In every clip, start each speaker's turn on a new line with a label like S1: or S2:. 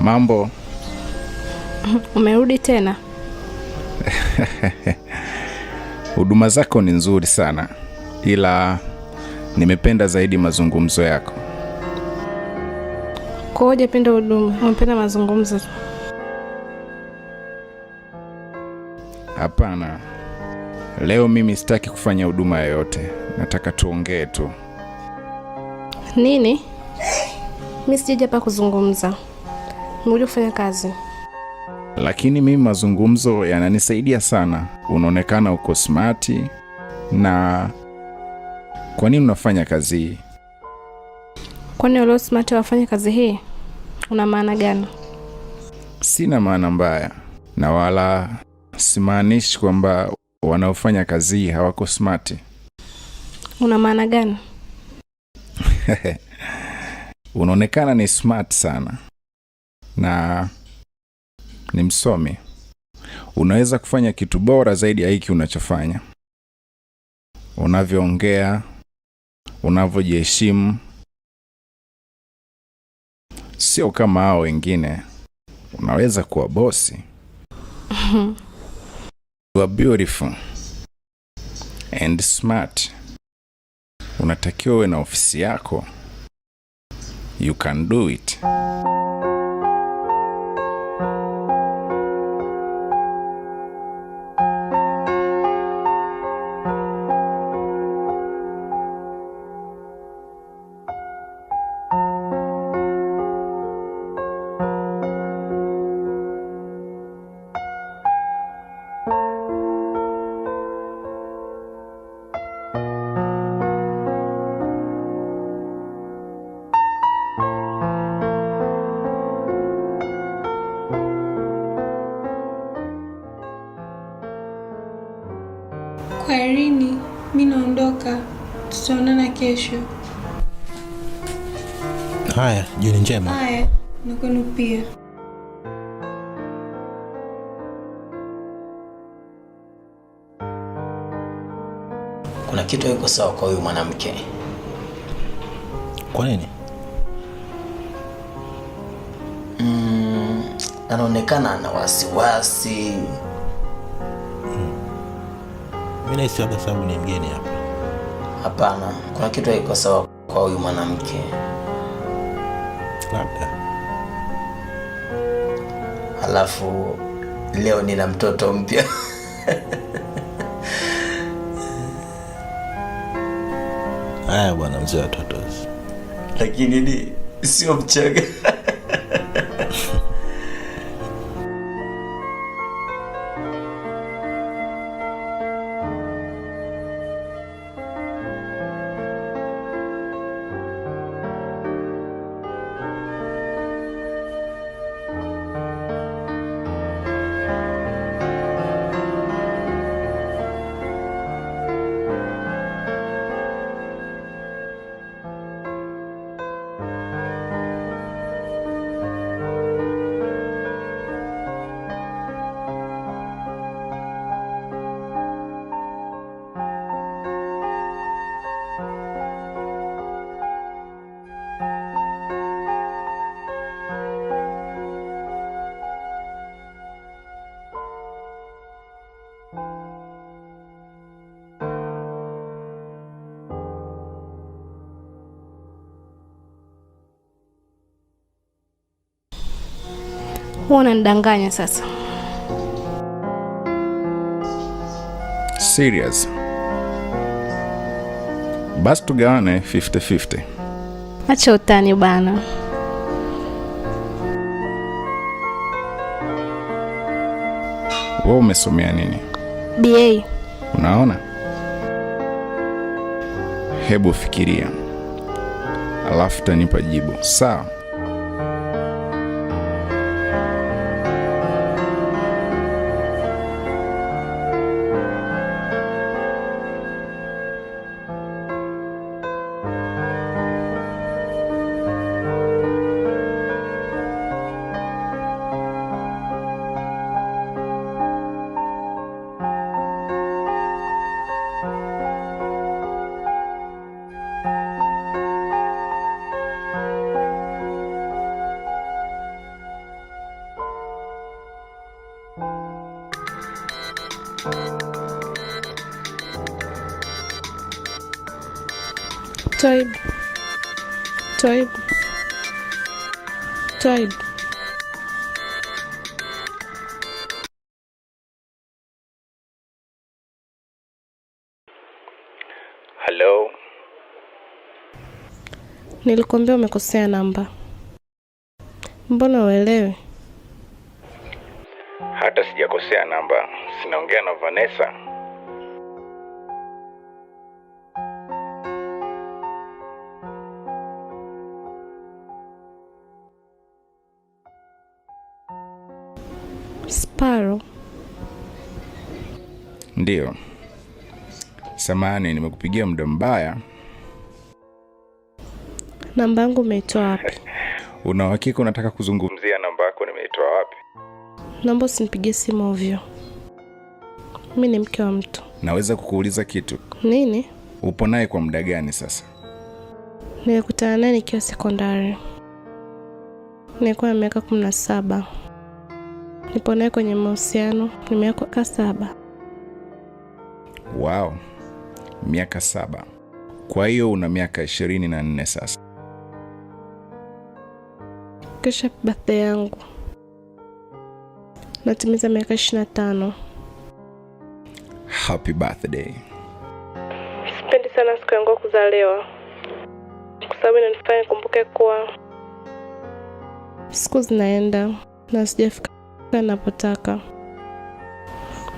S1: Mambo.
S2: Umerudi tena?
S1: Huduma zako ni nzuri sana, ila nimependa zaidi mazungumzo yako.
S2: Kwa hiyo hujapenda huduma, umependa mazungumzo?
S1: Hapana. Leo mimi sitaki kufanya huduma yoyote. Nataka tuongee tu.
S2: Nini? Mimi sijaja hapa kuzungumza. Nimekuja kufanya kazi.
S1: Lakini mimi mazungumzo yananisaidia sana. Unaonekana uko smart. Na kwa nini unafanya kazi hii?
S2: Kwani wale smart wafanya kazi hii? Una maana gani?
S1: Sina maana mbaya. Na wala simaanishi kwamba wanaofanya kazi hii hawako smart.
S2: Una maana gani?
S1: Unaonekana ni smart sana. Na ni msomi. Unaweza kufanya kitu bora zaidi ya hiki unachofanya. Unavyoongea, unavyojiheshimu. Sio kama hao wengine. Unaweza kuwa bosi. You are beautiful and smart. Unatakiwa uwe na ofisi yako. You can do it.
S3: Kwaherini, mimi naondoka. Tutaonana kesho.
S4: Haya, jioni njema.
S3: Haya, na kwenu pia.
S5: Kuna kitu haiko sawa kwa huyu mwanamke.
S4: Kwa nini?
S5: Anaonekana ana wasiwasi.
S4: Mimi nahisi labda sababu ni mgeni hapa.
S5: Hapana, kuna kitu haiko sawa kwa huyu mwanamke.
S4: Labda.
S5: Halafu leo nina mtoto mpya.
S4: Haya bwana, mzee wa totos.
S5: Lakini ni sio mchanga.
S2: Unanidanganya sasa.
S1: Serious. Basi tugawane 50-50.
S2: Acha utani bana.
S1: Wewe umesomea nini?
S2: BA.
S1: Unaona? Hebu fikiria. Alafu tanipa jibu. Sawa?
S2: Toib. Toib. Toib.
S1: Hello?
S2: Nilikuambia umekosea namba. Mbona uelewi?
S1: Hata sijakosea namba. Sinaongea na Vanessa.
S2: Sparrow.
S1: Ndiyo. Samahani, nimekupigia muda mbaya.
S2: Namba yangu umeitoa wapi?
S1: Una uhakika unataka kuzungumzia namba yako nimeitoa wapi?
S2: Naomba usinipigie simu ovyo. Mimi ni mke wa mtu.
S1: Naweza kukuuliza kitu?
S2: Nini?
S1: Upo naye kwa muda gani sasa?
S2: Nilikutana naye nikiwa sekondari. Nilikuwa na miaka 17. Nipo naye kwenye mahusiano ni miaka 7.
S1: Wow. Miaka 7. Kwa hiyo una miaka 24 sasa.
S2: Kesho birthday yangu. Natimiza miaka 25.
S1: Happy birthday.
S2: Sipendi sana siku yangu ya kuzaliwa, kwa sababu inanifanya nikumbuke kuwa siku zinaenda na sijafika ninapotaka.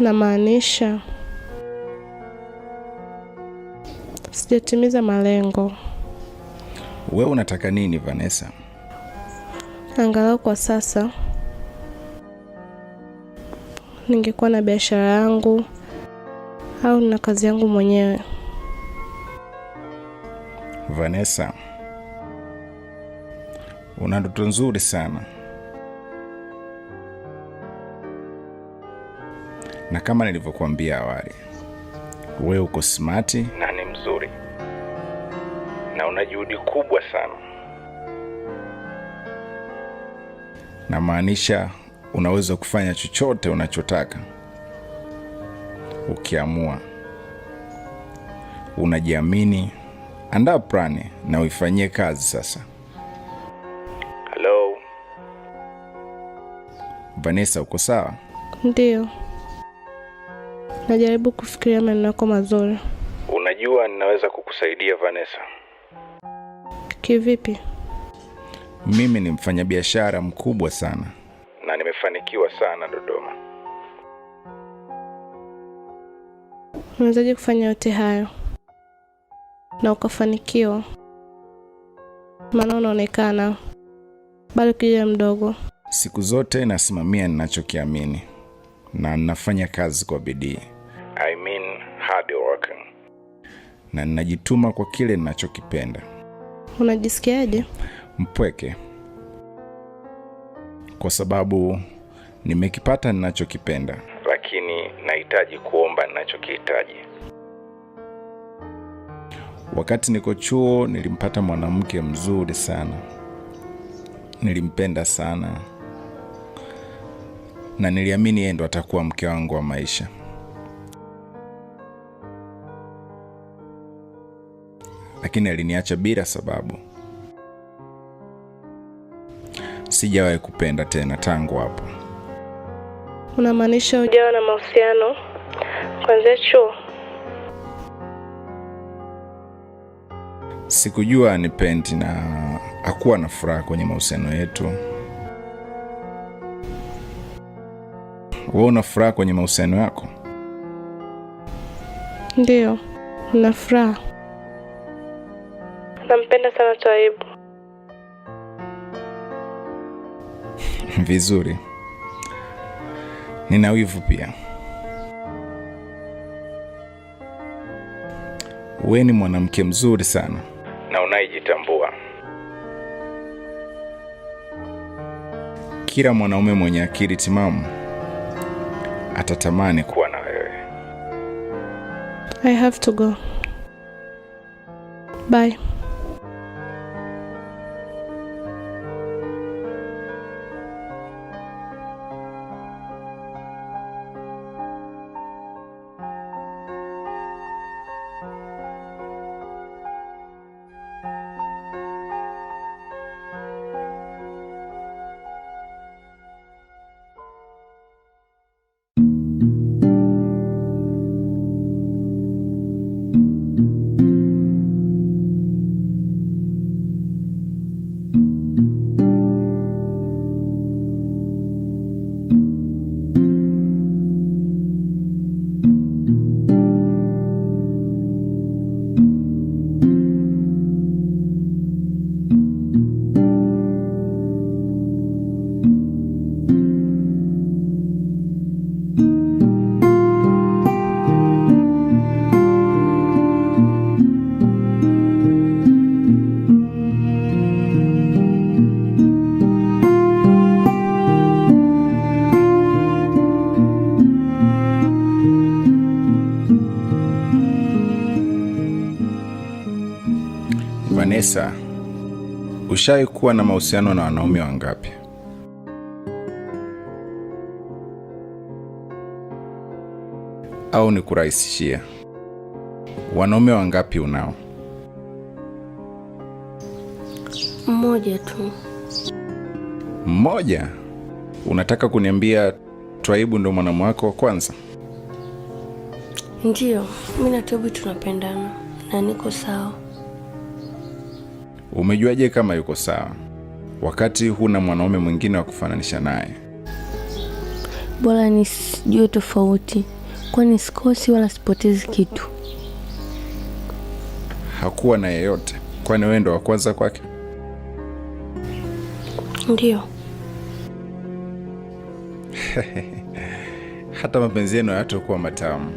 S2: Namaanisha sijatimiza malengo.
S1: Wewe unataka nini, Vanessa?
S2: Angalau kwa sasa ningekuwa na biashara yangu au na kazi yangu mwenyewe.
S1: Vanessa, una ndoto nzuri sana. Na kama nilivyokuambia awali, wewe uko smart na ni mzuri. Na una juhudi kubwa sana. Na maanisha unaweza kufanya chochote unachotaka. Ukiamua. Unajiamini. Andaa plani na uifanyie kazi sasa. Hello? Vanessa, uko sawa?
S2: Ndiyo. Najaribu kufikiria maneno yako mazuri.
S1: Unajua ninaweza kukusaidia, Vanessa.
S2: Kivipi?
S1: Mimi ni mfanyabiashara mkubwa sana. Na nimefanikiwa sana Dodoma.
S2: Unawezaje kufanya yote hayo na ukafanikiwa? Maana unaonekana bado kijana mdogo.
S1: Siku zote nasimamia ninachokiamini na ninafanya kazi kwa bidii. I mean hard working. Na ninajituma kwa kile ninachokipenda.
S2: Unajisikiaje?
S1: Mpweke. Kwa sababu nimekipata ninachokipenda, lakini nahitaji kuomba ninachokihitaji. Wakati niko chuo nilimpata mwanamke mzuri sana. Nilimpenda sana. Na niliamini yeye ndo atakuwa mke wangu wa maisha. Lakini aliniacha bila sababu. Sijawahi kupenda tena tangu hapo.
S2: Unamaanisha hujawa na mahusiano kuanzia chuo?
S1: Sikujua anipendi na hakuwa na furaha kwenye mahusiano yetu. Wewe una furaha kwenye mahusiano yako?
S2: Ndiyo, nina furaha. Nampenda sana Twaibu.
S1: Vizuri. Nina wivu pia. Wewe ni mwanamke mzuri sana na unayejitambua. Kila mwanaume mwenye akili timamu atatamani kuwa na wewe.
S2: I have to go. Bye.
S1: Vanessa, ushawahi kuwa na mahusiano na wanaume wangapi? Au nikurahisishia, wanaume wangapi unao?
S2: Mmoja tu.
S1: Mmoja? Unataka kuniambia Twaibu ndo mwanamume wako wa kwanza?
S2: Ndiyo, mimi na Twaibu tunapendana na niko sawa.
S1: Umejuaje kama yuko sawa wakati huna mwanaume mwingine wa kufananisha naye?
S2: Bora nisijue tofauti, kwani sikosi wala sipotezi kitu.
S1: Hakuwa na yeyote, kwani wewe ndo wa kwanza kwake?
S2: Ndiyo.
S1: Hata mapenzi yenu hayatakuwa matamu.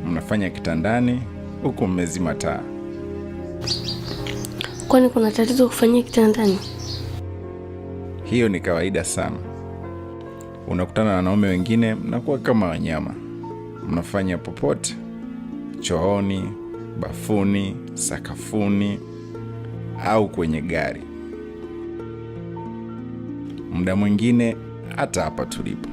S1: Mnafanya kitandani huku mmezima taa.
S2: Kwani kuna tatizo kufanyia kitandani?
S1: Hiyo ni kawaida sana. Unakutana na wanaume wengine, mnakuwa kama wanyama. Mnafanya popote, chooni, bafuni, sakafuni au kwenye gari. Muda mwingine hata hapa tulipo.